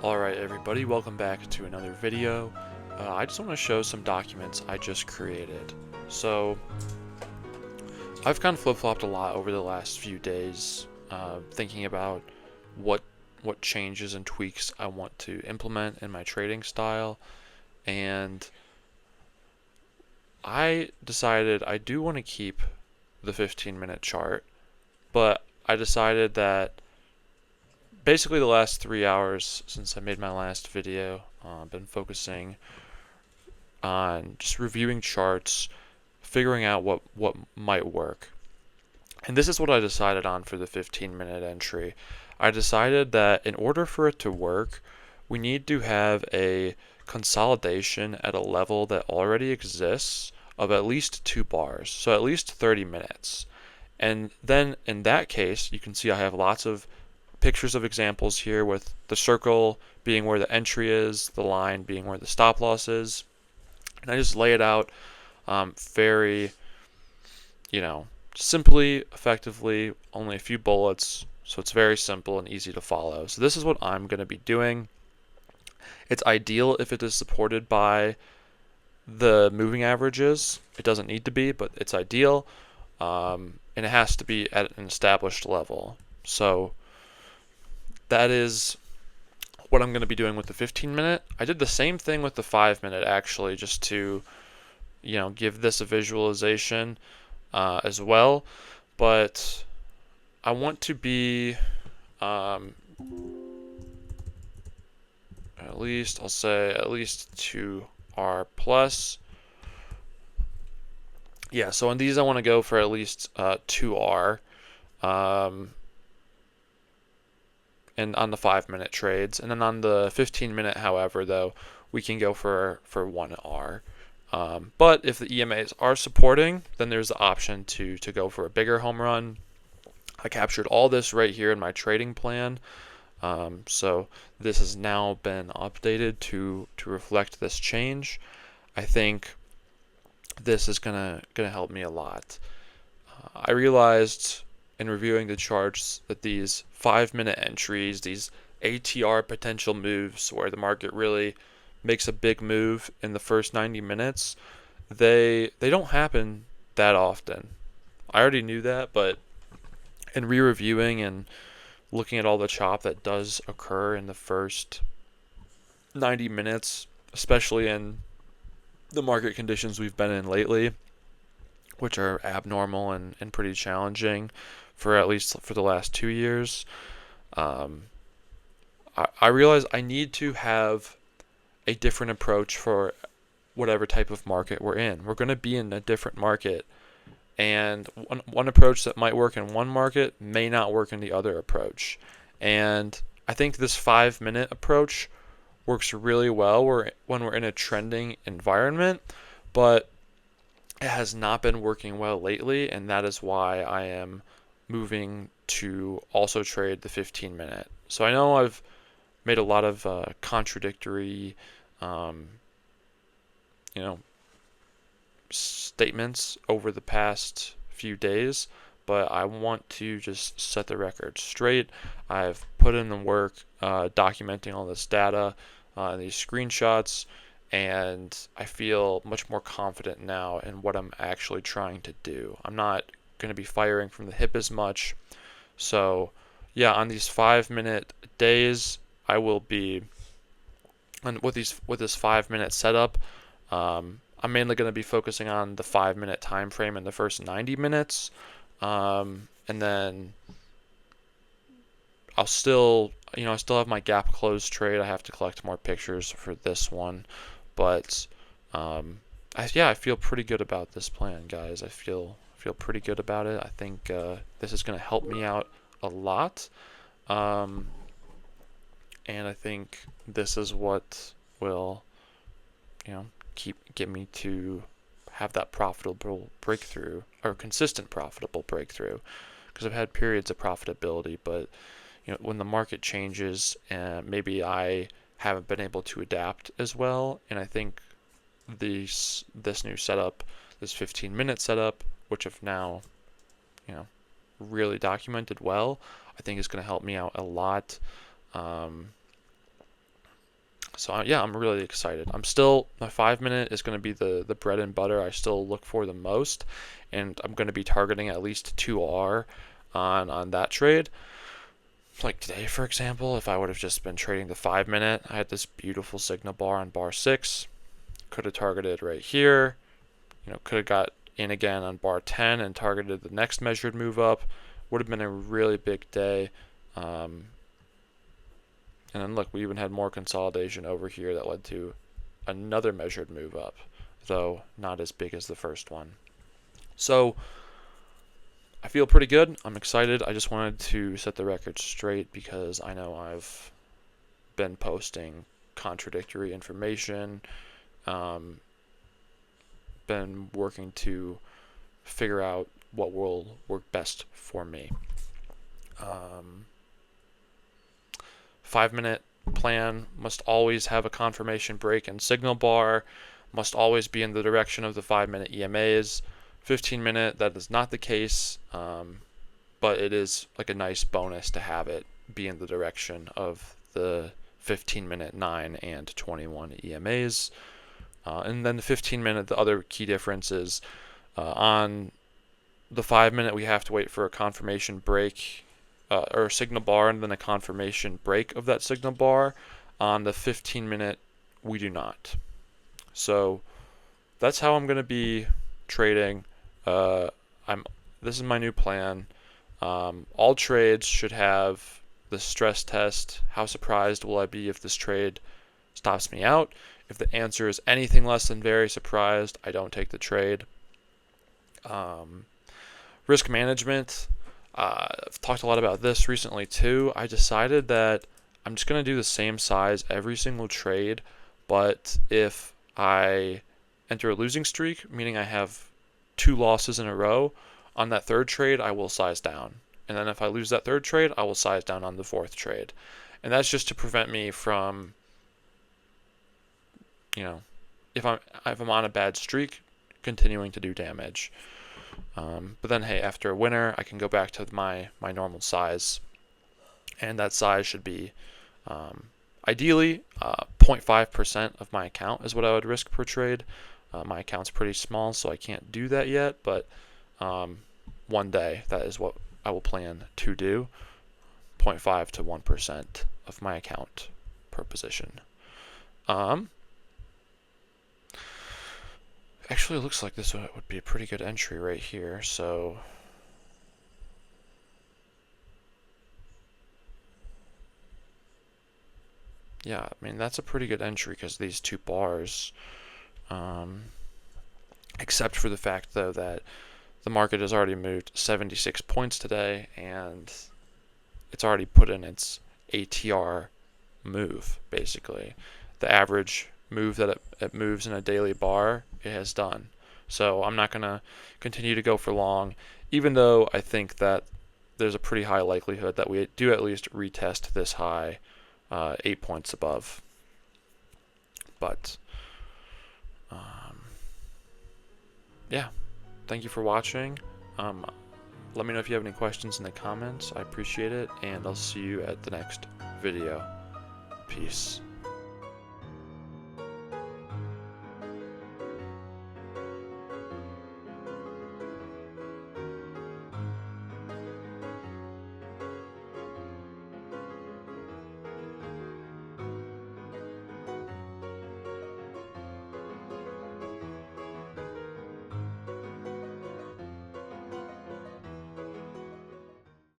Alright everybody, welcome back to another video. I just want to show some documents I just created. So, I've kind of flip-flopped a lot over the last few days, thinking about what changes and tweaks I want to implement in my trading style, and I decided I do want to keep the 15-minute chart, but I decided that basically the last 3 hours since I made my last video, I've been focusing on just reviewing charts, figuring out what might work. And this is what I decided on for the 15-minute entry. I decided that in order for it to work, we need to have a consolidation at a level that already exists of at least 2 bars, so at least 30 minutes. And then in that case, you can see I have lots of pictures of examples here with the circle being where the entry is, the line being where the stop loss is. And I just lay it out very, simply, effectively, only a few bullets, so it's very simple and easy to follow. So this is what I'm going to be doing. It's ideal if it is supported by the moving averages. It doesn't need to be, but it's ideal, and it has to be at an established level. So that is what I'm going to be doing with the 15-minute. I did the same thing with the 5-minute actually, just to give this a visualization as well, but I want to be at least, I'll say at least 2R plus. Yeah, so on these I want to go for at least 2R. And on the 5-minute trades, and then on the 15-minute, however, though, we can go for 1R. But if the EMAs are supporting, then there's the option to go for a bigger home run. I captured all this right here in my trading plan, so this has now been updated to reflect this change. I think this is gonna help me a lot. I realized in reviewing the charts that these 5-minute entries, these ATR potential moves where the market really makes a big move in the first 90 minutes, they don't happen that often. I already knew that, but in re-reviewing and looking at all the chop that does occur in the first 90 minutes, especially in the market conditions we've been in lately, which are abnormal and pretty challenging for at least for the last 2 years, I realize I need to have a different approach for whatever type of market we're in. We're going to be in a different market, and one approach that might work in one market may not work in the other approach. And I think this 5-minute approach works really well when we're in a trending environment, but it has not been working well lately, and that is why I am moving to also trade the 15-minute. So I know I've made a lot of contradictory, statements over the past few days, but I want to just set the record straight. I've put in the work documenting all this data, these screenshots, and I feel much more confident now in what I'm actually trying to do. I'm not going to be firing from the hip as much. So, yeah, on these 5-minute days, I will be, and with this 5-minute setup, I'm mainly going to be focusing on the 5-minute time frame in the first 90 minutes, and then I still have my gap close trade. I have to collect more pictures for this one, but I feel pretty good about this plan, guys. I feel pretty good about it. I think this is going to help me out a lot, and I think this is what will, get me to have that profitable breakthrough, or consistent profitable breakthrough, because I've had periods of profitability, but when the market changes, maybe I haven't been able to adapt as well, and I think this new setup, this 15-minute setup, which I've now, really documented well, I think is going to help me out a lot. So yeah, I'm really excited. My 5 minute is going to be the bread and butter I still look for the most, and I'm going to be targeting at least 2R on that trade. Like today, for example, if I would have just been trading the 5 minute, I had this beautiful signal bar on bar 6. Could have targeted right here. Could have got in again on bar 10 and targeted the next measured move up. Would have been a really big day. And then look, we even had more consolidation over here that led to another measured move up, though not as big as the first one. So I feel pretty good. I'm excited. I just wanted to set the record straight because I know I've been posting contradictory information, been working to figure out what will work best for me. 5 minute plan must always have a confirmation break and signal bar, must always be in the direction of the 5 minute EMAs. 15 minute, that is not the case, but it is like a nice bonus to have it be in the direction of the 15 minute 9 and 21 EMAs. And then the 15 minute, the other key difference is on the 5 minute we have to wait for a confirmation break or a signal bar and then a confirmation break of that signal bar. On the 15 minute we do not. So that's how I'm going to be trading. This is my new plan. All trades should have the stress test. How surprised will I be if this trade stops me out? If the answer is anything less than very surprised, I don't take the trade. Risk management. I've talked a lot about this recently too. I decided that I'm just going to do the same size every single trade, but if I enter a losing streak, meaning I have 2 losses in a row, on that third trade I will size down. And then if I lose that third trade, I will size down on the fourth trade. And that's just to prevent me from, if I'm on a bad streak, continuing to do damage. But then, hey, after a winner, I can go back to my normal size, and that size should be ideally 0.5% of my account is what I would risk per trade. My account's pretty small, so I can't do that yet, but one day that is what I will plan to do. 0.5 to 1% of my account per position. Actually, it looks like this would be a pretty good entry right here, so yeah, I mean, that's a pretty good entry because these 2 bars, except for the fact, though, that the market has already moved 76 points today, and it's already put in its ATR move, basically. The average move that it moves in a daily bar, it has done. So I'm not going to continue to go for long, even though I think that there's a pretty high likelihood that we do at least retest this high 8 points above. But yeah, thank you for watching. Let me know if you have any questions in the comments. I appreciate it, and I'll see you at the next video. Peace.